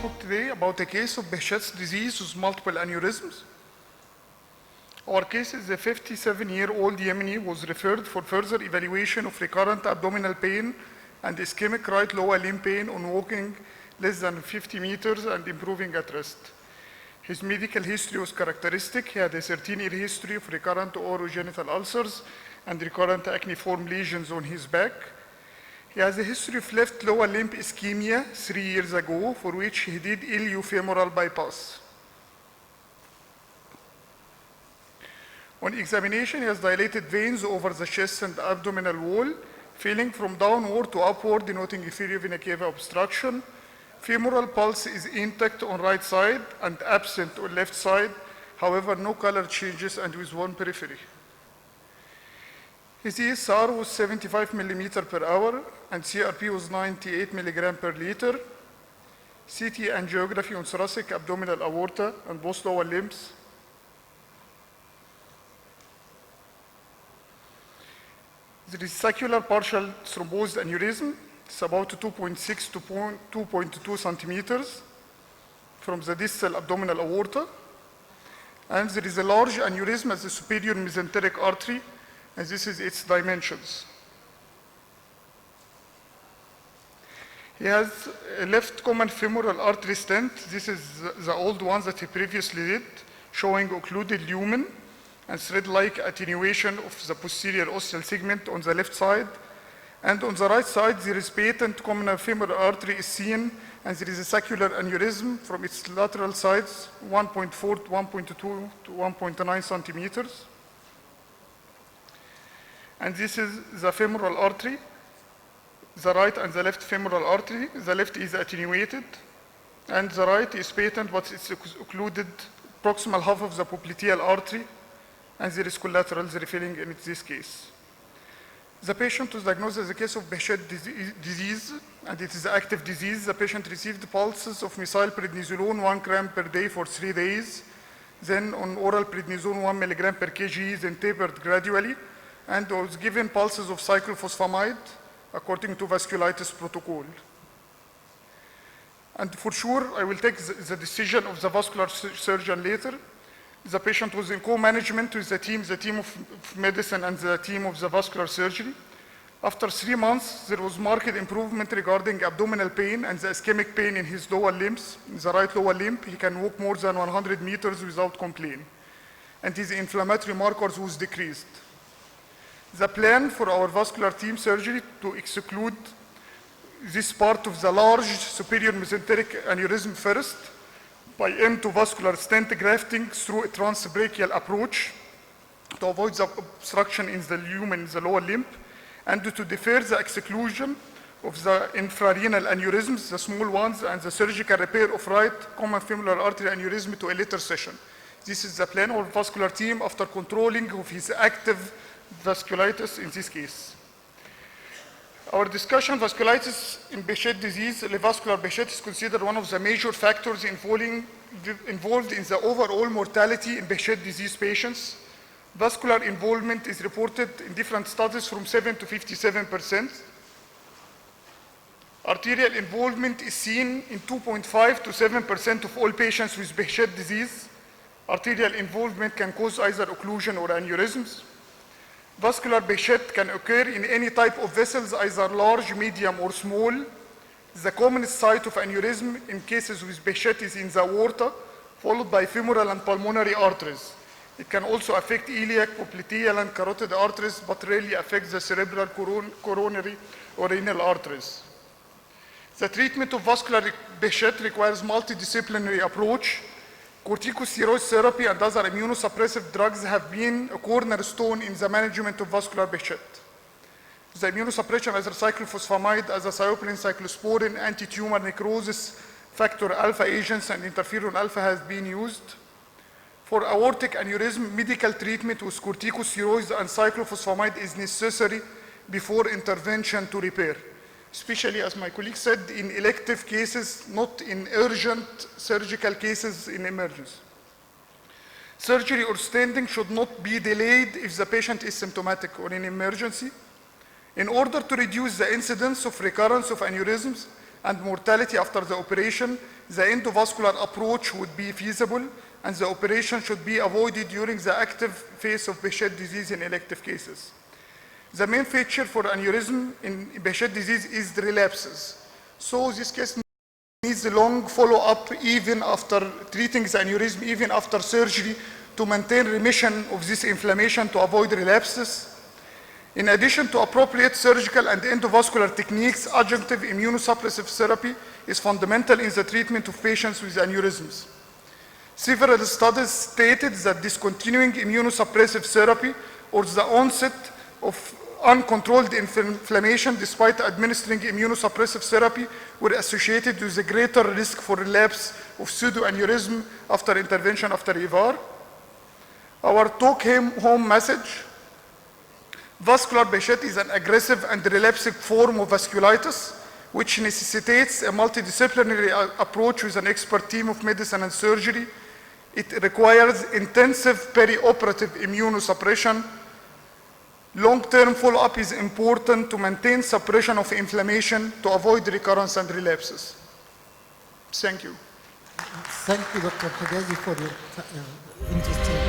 talk today about a case of Behçet's disease with multiple aneurysms. Our case is a 57-year-old Yemeni was referred for further evaluation of recurrent abdominal pain and ischemic right lower limb pain on walking less than 50 meters and improving at rest. His medical history was characteristic. He had a 13-year history of recurrent orogenital ulcers and recurrent acneiform lesions on his back. He has a history of left lower limb ischemia 3 years ago, for which he did iliofemoral bypass. On examination, he has dilated veins over the chest and abdominal wall, failing from downward to upward, denoting inferior vena cava obstruction. Femoral pulse is intact on right side and absent on left side. However, no color changes and with one periphery. His ESR was 75 millimeter per hour and CRP was 98 milligram per liter. CT angiography on thoracic abdominal aorta and both lower limbs. There is saccular partial thrombosed aneurysm. It's about 2.6 to 2.2 centimeters from the distal abdominal aorta. And there is a large aneurysm at the superior mesenteric artery, and this is its dimensions. He has a left common femoral artery stent. This is the old one that he previously did, showing occluded lumen and thread-like attenuation of the posterior ostial segment on the left side. And on the right side, there is patent common femoral artery is seen, and there is a saccular aneurysm from its lateral sides, 1.4 to 1.2 to 1.9 centimeters. And this is the femoral artery, the right and the left femoral artery. The left is attenuated, and the right is patent, but it's occluded proximal half of the popliteal artery, and there is collateral refilling in this case. The patient was diagnosed as a case of Behçet disease, and it is an active disease. The patient received pulses of methylprednisolone 1 gram per day for 3 days, then on oral prednisone 1 milligram per kg, then tapered gradually, and was given pulses of cyclophosphamide according to vasculitis protocol. And for sure, I will take the decision of the vascular surgeon later. The patient was in co-management with the team of medicine and the team of the vascular surgery. After 3 months, there was marked improvement regarding abdominal pain and the ischemic pain in his lower limbs. In the right lower limb, he can walk more than 100 meters without complaint. And his inflammatory markers was decreased. The plan for our vascular team surgery to exclude this part of the large superior mesenteric aneurysm first by endovascular stent grafting through a transbrachial approach to avoid the obstruction in the lumen in the lower limb, and to defer the exclusion of the infrarenal aneurysms, the small ones, and the surgical repair of right common femoral artery aneurysm to a later session. This is the plan of our vascular team after controlling of his active vasculitis in this case. Our discussion, vasculitis in Behçet disease, vascular Behçet is considered one of the major factors involved in the overall mortality in Behçet disease patients. Vascular involvement is reported in different studies from 7 to 57%. Arterial involvement is seen in 2.5 to 7% of all patients with Behçet disease. Arterial involvement can cause either occlusion or aneurysms. Vascular Behçet can occur in any type of vessels, either large, medium, or small. The commonest site of aneurysm in cases with Behçet is in the aorta, followed by femoral and pulmonary arteries. It can also affect iliac, popliteal, and carotid arteries, but rarely affects the cerebral, coronary, or renal arteries. The treatment of vascular Behçet requires multidisciplinary approach. Corticosteroid therapy and other immunosuppressive drugs have been a cornerstone in the management of vascular Behçet. The immunosuppression, either cyclophosphamide, azathioprine, cyclosporin, anti-tumor necrosis, factor alpha agents, and interferon alpha has been used. For aortic aneurysm, medical treatment with corticosteroids and cyclophosphamide is necessary before intervention to repair, especially, as my colleague said, in elective cases, not in urgent surgical cases in emergency. Surgery or stenting should not be delayed if the patient is symptomatic or in emergency. In order to reduce the incidence of recurrence of aneurysms, and mortality after the operation, the endovascular approach would be feasible, and the operation should be avoided during the active phase of Behçet disease in elective cases. The main feature for aneurysm in Behçet disease is the relapses. So this case needs a long follow-up even after treating the aneurysm, even after surgery, to maintain remission of this inflammation to avoid relapses. In addition to appropriate surgical and endovascular techniques, adjunctive immunosuppressive therapy is fundamental in the treatment of patients with aneurysms. Several studies stated that discontinuing immunosuppressive therapy or the onset of uncontrolled inflammation despite administering immunosuppressive therapy were associated with a greater risk for relapse of pseudoaneurysm after intervention after EVAR. Our take-home message: vascular Behçet is an aggressive and relapsive form of vasculitis, which necessitates a multidisciplinary approach with an expert team of medicine and surgery. It requires intensive perioperative immunosuppression. Long-term follow-up is important to maintain suppression of inflammation to avoid recurrence and relapses. Thank you. Thank you, Dr. Hegazy, for your interesting